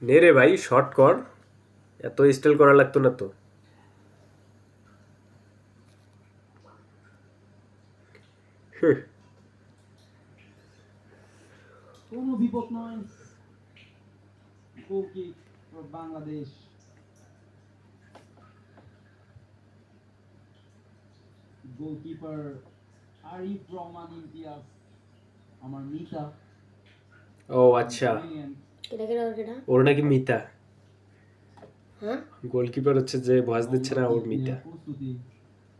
নে রে ভাই, শর্ট কর। এত স্টাইল করা লাগতো না তো। হুঁ, কোনো বিপদ নয়। গোল kick for Bangladesh. Goalkeeper Arif Rahman Imtiaz, আমার মিতা। ও আচ্ছা, ব্রিলিয়ান্ট। কেটা কেটা কেটা ওর নাকি মিতা। হ্যাঁ গোলকিপার হচ্ছে যে ভয়েস দিচ্ছে লম্বা না, ওর কিক মিতা। নেওয়ার প্রস্তুতি।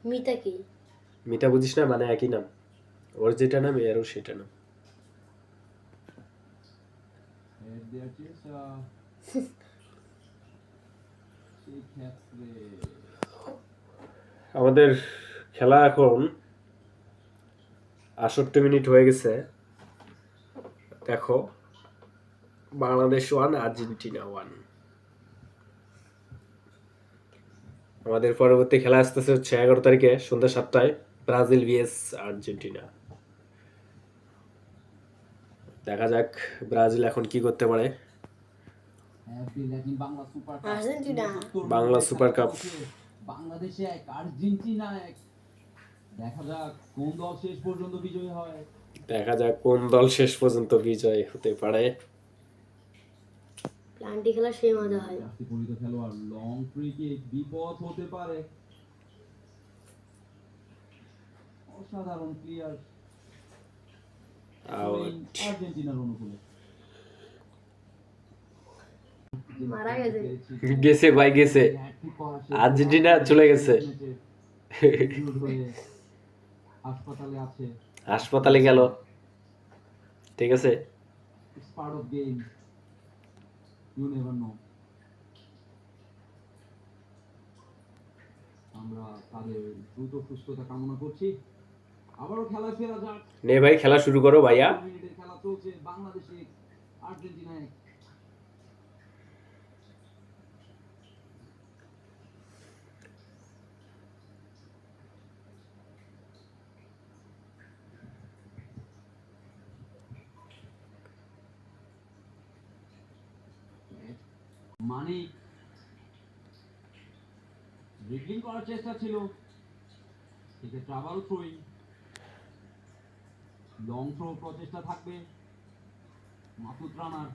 মিতা কি? মিতা বুঝিস না, মানে একই নাম। ওর যেটা নাম এরও সেটা নাম। হেড দেওয়ার চেষ্টা। সেই ক্ষেত্রে আমাদের খেলা এখন ৬৮ মিনিট হয়ে গেছে। দেখো, বাংলাদেশ 1 আর্জেন্টিনা 1। আমাদের পরবর্তী খেলা আসতেছে হচ্ছে 11 তারিখে সন্ধ্যা 7টায়, ব্রাজিল ভিএস আর্জেন্টিনা। দেখা যাক ব্রাজিল এখন কি করতে পারে। Happy Latin Bangla super cup Argentina. ৬৯ Bangla মিনিটের সুপার খেলা কাপ। চলছে। বাংলাদেশে ১, আর্জেন্টিনা ১। দেখা যাক কোন দল শেষ পর্যন্ত বিজয়ী হয়। দেখা যাক কোন দল শেষ পর্যন্ত বিজয় হতে পারে। প্লান্টি খেলা সেই মজা হয়। জার্সি পরিহিত খেলোয়াড়, লং ফ্রি কিক, বিপদ হতে পারে। অসাধারণ ক্লিয়ার। আউট। আর্জেন্টিনার অনুকূলে মারা গেছে। গেছে ভাই, গেছে। আর্জেন্টিনা চলে গেছে। হাসপাতালে আছে। হাসপাতালে গেল। ঠিক আছে। It's part of game. You never know. আমরা তাদের দ্রুত সুস্থতা কামনা করছি। আবারও খেলা ফেরা যাক। নে ভাই, খেলা শুরু করো ভাইয়া। ৭ মিনিটের খেলা চলছে, বাংলাদেশে আর্জেন্টিনায়। মানিক ড্রিবলিং করার চেষ্টা ছিল, সেক্ষেত্রে আবারও থ্রোয়িং। লং থ্রো প্রচেষ্টা থাকবে মাসুদ রানার।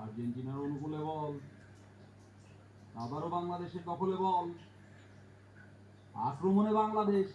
আর্জেন্টিনার অনুকূলে বল, আবারও বাংলাদেশের দখলে বল, আক্রমণে বাংলাদেশ।